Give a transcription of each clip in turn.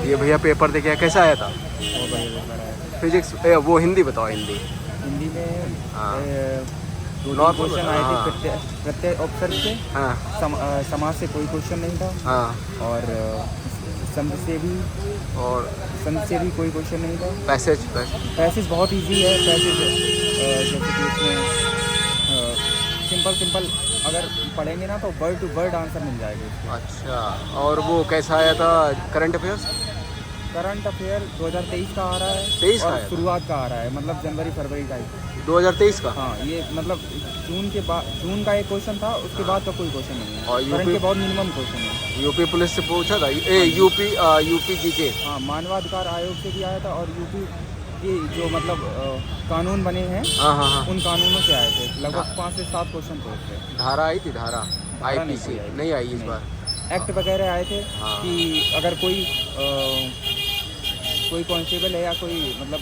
ये भैया पेपर देखे कैसा आया था? बहुत बढ़िया पेपर है। फिजिक्स वो हिंदी बताओ हिंदी। हिंदी में हाँ। दो Normal, क्वेश्चन आए हाँ। थे प्रत्यय उपसर्ग से। हाँ समाज से कोई क्वेश्चन नहीं था। हाँ। और संध से भी कोई क्वेश्चन नहीं था। पैसेज बहुत इजी है। पैसेज जैसे कि इसमें सिंपल अगर पढ़ेंगे ना तो वर्ड टू वर्ड आंसर मिल जाएगा इसको। अच्छा, और वो कैसा आया था करंट अफेयर्स? करंट अफेयर 2023 का आ रहा है। 23 का और आया था? शुरुआत का आ रहा है, मतलब जनवरी फरवरी का ही। 2023 का? हाँ, ये मतलब जून का एक क्वेश्चन था, उसके बाद का कोई क्वेश्चन नहीं है। और करंट के बहुत मिनिमम क्वेश्चन है। यूपी पुलिस से पूछा था? UP GK? हाँ, मानवाधिकार आयोग से भी आया था। और यूपी की जो मतलब कानून बने हैं, हाँ। उन कानूनों से आए थे। लगभग 5 से 7 क्वेश्चन थे उससे। धारा आई थी? धारा धारा आईपीसी नहीं आई इस बार। एक्ट वगैरह आए थे। हाँ। कि अगर कोई कांस्टेबल है या कोई मतलब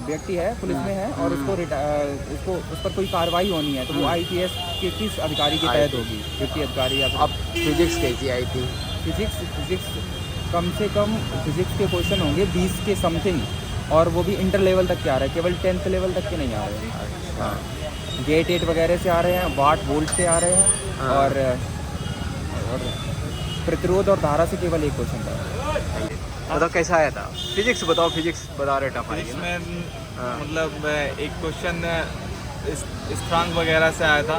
व्यक्ति है पुलिस में है और उसको उस पर कोई कार्रवाई होनी है, तो वो आईपीएस के किस अधिकारी के तहत होगी? ड्यूटी अधिकारी या अब फिजिक्स कैसी आई थी? फिजिक्स कम से कम फिजिक्स के क्वेश्चन होंगे 20 के समथिंग, और वो भी इंटर लेवल तक के आ रहे हैं, केवल 10th लेवल तक के नहीं आ रहे हैं। अच्छा। गेट 8 वगैरह से आ रहे हैं, वाट वोल्ट से आ रहे हैं। हाँ। और प्रतिरोध और धारा से केवल एक क्वेश्चन था। मतलब कैसा आया था? फिजिक्स बताओ, फिजिक्स बता रहे टफ आएगी इसमें हाँ। मतलब एक क्वेश्चन स्थानांक वगैरह से आया था।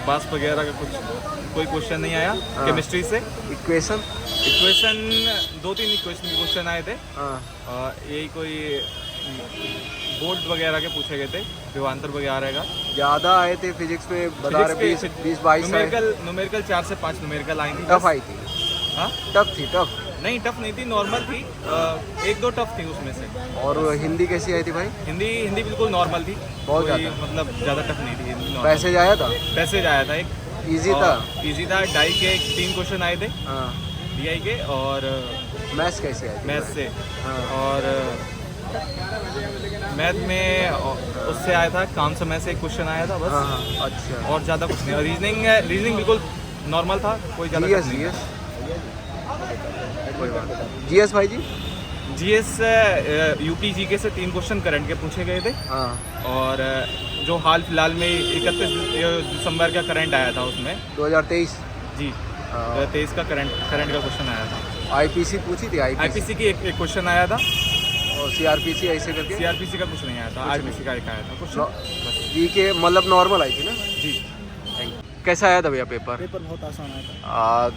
बास वगैरह का कोई क्वेश्चन नहीं आया। केमिस्ट्री से इक्वेशन 2-3 इक्वेशन क्वेश्चन आए थे। यही कोई बोल्ट वगैरह के पूछे गए थे, विभवांतर वगैरह का। ज़्यादा आए थे फिजिक्स में, बता रहे 20-22 न्यूमेरिकल 4 से 5 न्यूमेरिकल आई थी। टफ आई थी? हाँ, टफ थी? टफ नहीं, टफ नहीं थी, नॉर्मल थी। 1-2 टफ थी उसमें से। और हिंदी कैसी आई थी भाई? हिंदी बिल्कुल नॉर्मल थी। बहुत कोई ज़्यादा? मतलब ज़्यादा टफ नहीं थी हिंदी। पैसेज आया था? पैसेज आया था एक। इजी था? इजी था। डाई के 3 क्वेश्चन आए थे हाँ। डीआई के। और मैथ्स कैसी आई थी? मैथ से। हाँ। और मैथ में उससे आया था, काम समय से एक क्वेश्चन आया था बस। हाँ। अच्छा। और ज़्यादा कुछ नहीं। रीजनिंग बिल्कुल नॉर्मल था, कोई ज़्यादा टफ नहीं। कोई बात नहीं। जीएस भाई जी? जीएस यूपी जीके से 3 क्वेश्चन करंट के पूछे गए थे। हाँ। और जो हाल फिलहाल में 31 दिसंबर का करंट आया था उसमें 2023 जी 23 का करंट का क्वेश्चन आया था। आईपीसी पूछी थी? आईपीसी की एक क्वेश्चन आया था। और सीआरपीसी ऐसे करके? सीआरपीसी का कुछ नहीं आया था, आईपीसी का एक आया था कुछ। जी के मतलब नॉर्मल आई थी ना? जी। Thank you. कैसा आया था भैया पेपर? पेपर बहुत आसान आया था।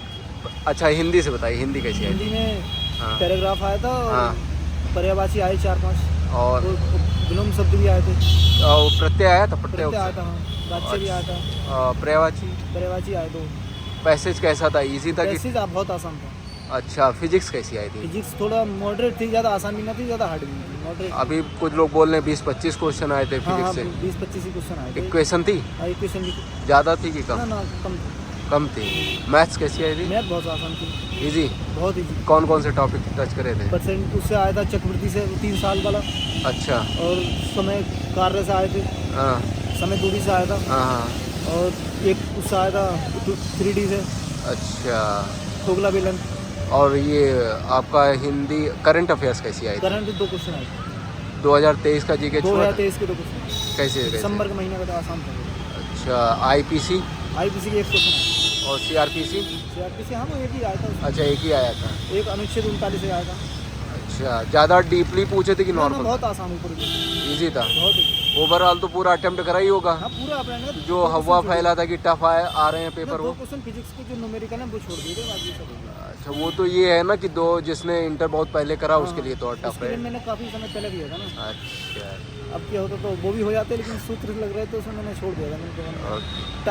अच्छा, हिंदी से बताइए, हिंदी कैसी आई? हिंदी में हाँ। पैराग्राफ आया था। हाँ। पर्यायवाची आए 4-5 और विलोम शब्द भी आए थे। प्रत्यय आया था? प्रत्यय आया था। हाँ, वाच्य भी आया था। पर्यायवाची आए 2। पैसेज कैसा था? इजी था कि? पैसेज बहुत आसान था। अच्छा। फिजिक्स कैसी आई थी? फिजिक्स थोड़ा मॉडरेट थी, ज़्यादा आसान भी नहीं थी, ज़्यादा हार्ड भी नहीं थी, मॉडरेट। अभी कुछ लोग बोल रहे हैं 20-25 क्वेश्चन आए थे फिजिक्स से। 20-25 ही क्वेश्चन आए थे। इक्वेशन थी? इक्वेशन भी ज़्यादा थी कि कम? ना कम। कम थी। मैथ्स कैसी आई थी? मैथ बहुत आसान थी। इजी? बहुत इजी। कौन से टॉपिक टच करे थे? परसेंट उससे आया था, चक्रवृद्धि से 3 साल वाला। अच्छा। और समय कार्य से आए थे। हाँ समय दूरी से आया था। हाँ। और एक उससे आया था 3D से। अच्छा। खोखला बेलन। और ये आपका हिंदी करंट अफेयर्स कैसी आई थी? करंट 2 क्वेश्चन आए थे। 2023 का जीके? 2023 के 2 क्वेश्चन। कैसे? दिसंबर के महीने का तो आसान था। अच्छा। आईपीसी आईपीसी के 1 क्वेश्चन आया। और सीआरपीसी? सीआरपीसी हाँ, एक ही आया था। अच्छा, एक ही आया था। एक अनुच्छेद 39 से आया था। अच्छा। ज़्यादा डीपली पूछे थे कि ना, नॉर्मल? बहुत आसान ऊपर। इजी था? बहुत easy। ओवरऑल तो पूरा अटेम्प्ट करा ही होगा। हाँ, पूरा अपना जो हवा फैला था कि टफ आ रहे हैं पेपर, 2 वो? क्वेश्चन फिजिक्स के जो न्यूमेरिकल है वो छोड़ दिए थे, बाकी सब हो गया। अच्छा, वो तो ये है ना कि जिसने इंटर बहुत पहले करा उसके लिए तो टफ उसके है। लिए मैंने काफ़ी समय पहले दिया था ना। अच्छा। अब क्या होता तो वो भी हो जाते, लेकिन सूत्र लग रहे थे उसमें मैंने छोड़ दिया था। मैंने